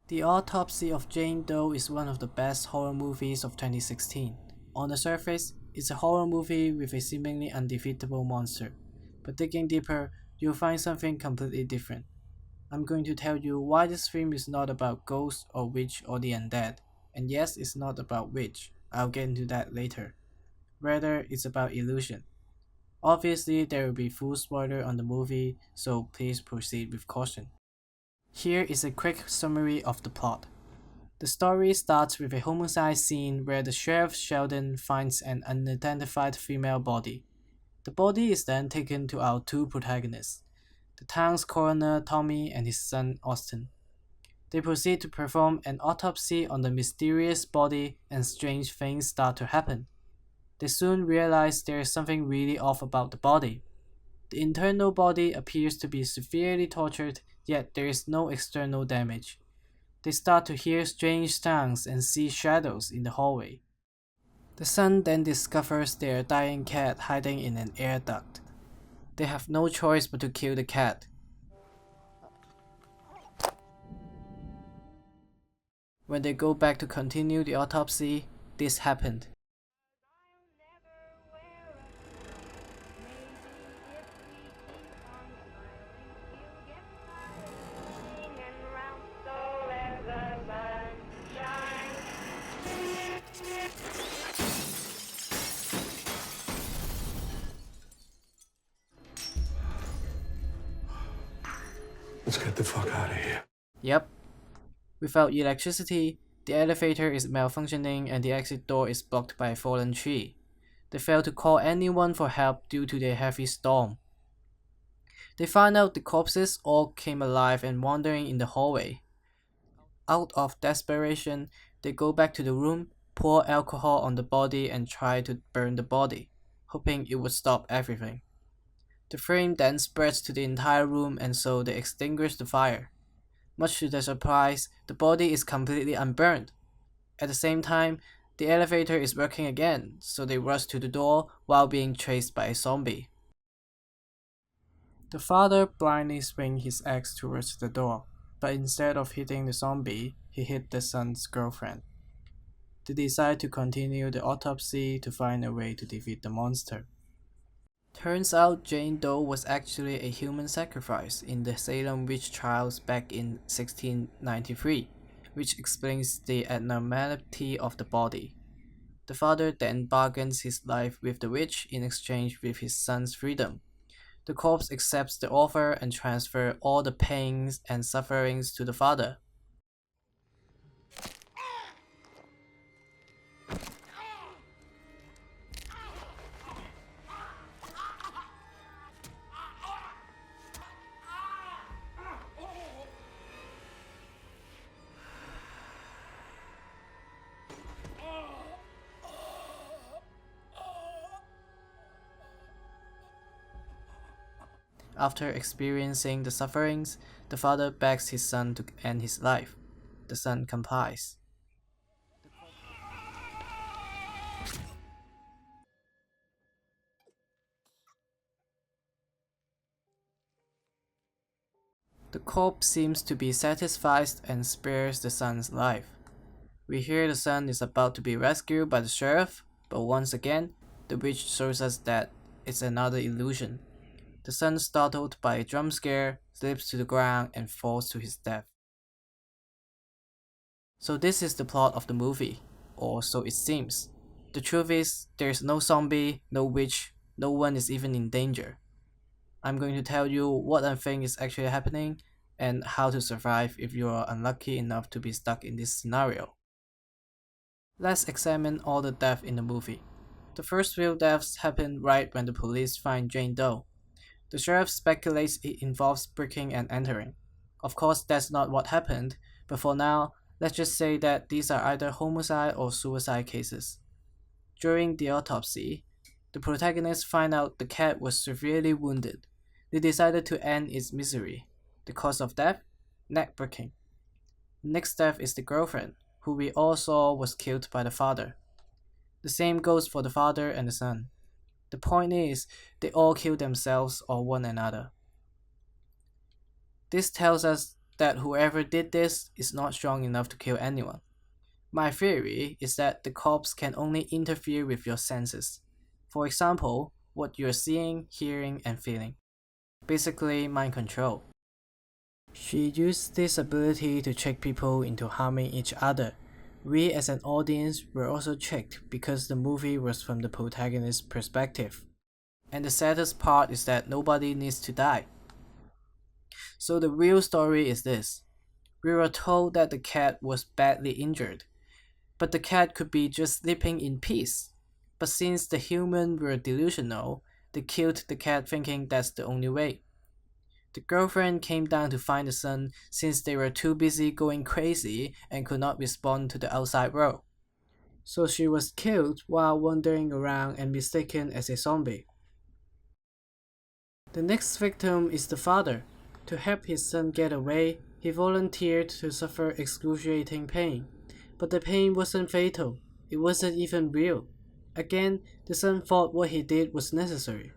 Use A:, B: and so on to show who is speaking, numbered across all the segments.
A: The Autopsy of Jane Doe is one of the best horror movies of 2016. On the surface, it's a horror movie with a seemingly undefeatable monster, but digging deeper, you'll find something completely different. I'm going to tell you why this film is not about ghosts or witch or the undead. And yes, it's not about witch. I'll get into that later. Rather, it's about illusion. Obviously, there will be full spoiler on the movie, so please proceed with caution. Here is a quick summary of the plot. The story starts with a homicide scene where the sheriff Sheldon finds an unidentified female body. The body is then taken to our two protagonists, the town's coroner Tommy and his son Austin. They proceed to perform an autopsy on the mysterious body and strange things start to happen. They soon realize there is something really off about the body. The internal body appears to be severely tortured, yet there is no external damage. They start to hear strange sounds and see shadows in the hallway. The son then discovers their dying cat hiding in an air duct. They have no choice but to kill the cat. When they go back to continue the autopsy, this happened.
B: Let's get the fuck out of here.
A: Yep. Without electricity, the elevator is malfunctioning and the exit door is blocked by a fallen tree. They fail to call anyone for help due to the heavy storm. They find out the corpses all came alive and wandering in the hallway. Out of desperation, they go back to the room, pour alcohol on the body and try to burn the body, hoping it would stop everything. The flame then spreads to the entire room and so they extinguish the fire. Much to their surprise, the body is completely unburned. At the same time, the elevator is working again, so they rush to the door while being chased by a zombie. The father blindly swings his axe towards the door, but instead of hitting the zombie, he hit the son's girlfriend. They decide to continue the autopsy to find a way to defeat the monster. Turns out Jane Doe was actually a human sacrifice in the Salem witch trials back in 1693, which explains the abnormality of the body. The father then bargains his life with the witch in exchange with his son's freedom. The corpse accepts the offer and transfers all the pains and sufferings to the father. After experiencing the sufferings, the father begs his son to end his life. The son complies. The corpse seems to be satisfied and spares the son's life. We hear the son is about to be rescued by the sheriff, but once again, the witch shows us that it's another illusion. The son, startled by a jump scare, slips to the ground and falls to his death. So this is the plot of the movie, or so it seems. The truth is, there's no zombie, no witch, no one is even in danger. I'm going to tell you what I think is actually happening and how to survive if you are unlucky enough to be stuck in this scenario. Let's examine all the deaths in the movie. The first few deaths happen right when the police find Jane Doe. The sheriff speculates it involves breaking and entering. Of course, that's not what happened, but for now, let's just say that these are either homicide or suicide cases. During the autopsy, the protagonists find out the cat was severely wounded. They decided to end its misery. The cause of death? Neck breaking. The next death is the girlfriend, who we all saw was killed by the father. The same goes for the father and the son. The point is, they all kill themselves or one another. This tells us that whoever did this is not strong enough to kill anyone. My theory is that the corpse can only interfere with your senses. For example, what you're seeing, hearing, and feeling. Basically, mind control. She used this ability to trick people into harming each other. We as an audience were also tricked because the movie was from the protagonist's perspective. And the saddest part is that nobody needs to die. So the real story is this. We were told that the cat was badly injured, but the cat could be just sleeping in peace. But since the humans were delusional, they killed the cat thinking that's the only way. The girlfriend came down to find the son since they were too busy going crazy and could not respond to the outside world. So she was killed while wandering around and mistaken as a zombie. The next victim is the father. To help his son get away, he volunteered to suffer excruciating pain. But the pain wasn't fatal. It wasn't even real. Again, the son thought what he did was necessary.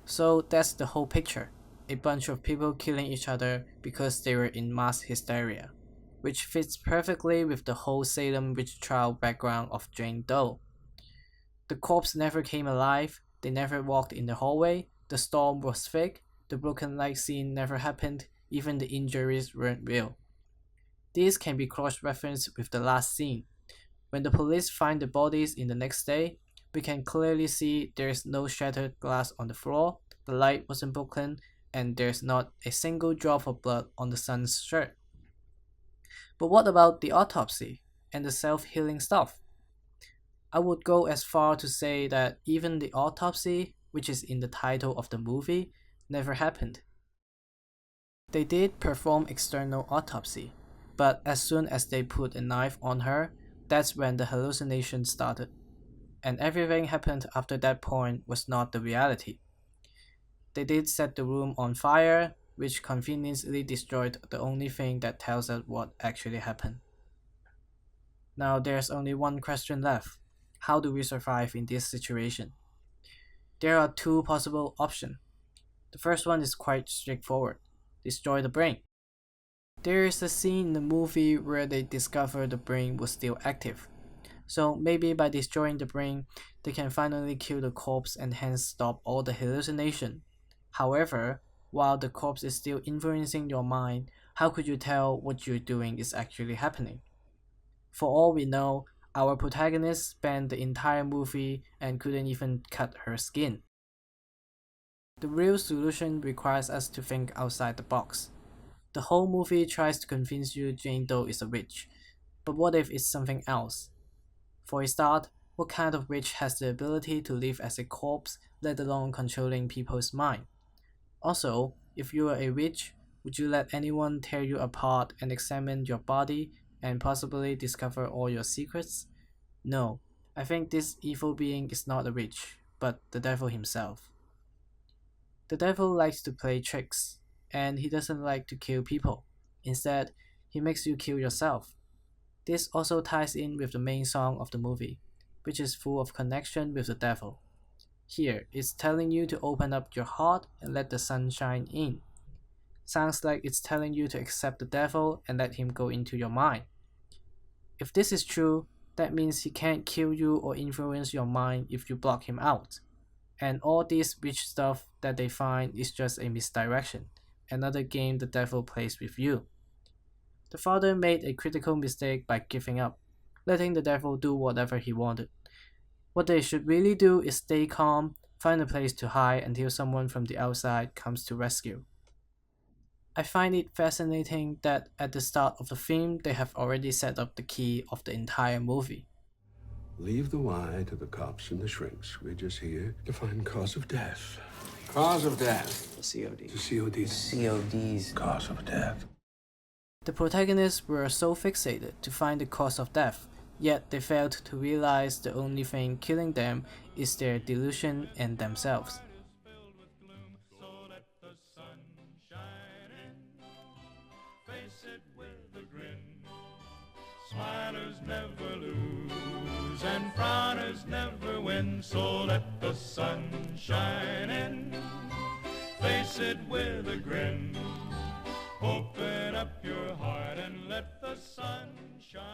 A: So that's the whole picture. A bunch of people killing each other because they were in mass hysteria, which fits perfectly with the whole Salem witch trial background of Jane Doe. The corpse never came alive, they never walked in the hallway, the storm was fake, the broken light scene never happened, even the injuries weren't real. This can be cross-referenced with the last scene. When the police find the bodies in the next day, we can clearly see there's no shattered glass on the floor, the light wasn't broken, and there's not a single drop of blood on the son's shirt. But what about the autopsy and the self-healing stuff? I would go as far to say that even the autopsy, which is in the title of the movie, never happened. They did perform external autopsy, but as soon as they put a knife on her, that's when the hallucination started. And everything happened after that point was not the reality. They did set the room on fire, which conveniently destroyed the only thing that tells us what actually happened. Now there's only one question left. How do we survive in this situation? There are two possible options. The first one is quite straightforward. Destroy the brain. There is a scene in the movie where they discover the brain was still active. So maybe by destroying the brain, they can finally kill the corpse and hence stop all the hallucination. However, while the corpse is still influencing your mind, how could you tell what you're doing is actually happening? For all we know, our protagonist spent the entire movie and couldn't even cut her skin. The real solution requires us to think outside the box. The whole movie tries to convince you Jane Doe is a witch, but what if it's something else? For a start, what kind of witch has the ability to live as a corpse, let alone controlling people's mind? Also, if you are a witch, would you let anyone tear you apart and examine your body and possibly discover all your secrets? No, I think this evil being is not a witch, but the devil himself. The devil likes to play tricks, and he doesn't like to kill people. Instead, he makes you kill yourself. This also ties in with the main song of the movie, which is full of connection with the devil. Here, it's telling you to open up your heart and let the sun shine in. Sounds like it's telling you to accept the devil and let him go into your mind. If this is true, that means he can't kill you or influence your mind if you block him out. And all this witch stuff that they find is just a misdirection, another game the devil plays with you. The father made a critical mistake by giving up, letting the devil do whatever he wanted. What they should really do is stay calm, find a place to hide until someone from the outside comes to rescue. I find it fascinating that at the start of the film they have already set up the key of the entire movie.
B: Leave the why to the cops and the shrinks. We're just here to find cause of death.
C: Cause of death.
D: COD.
B: The CODs.
D: CODs.
B: Cause of death.
A: The protagonists were so fixated to find the cause of death, yet they failed to realize the only thing killing them is their delusion and themselves.
E: Smilers never lose and frowners never win, so let the sun shine in. Face it with a grin. Open up your sunshine.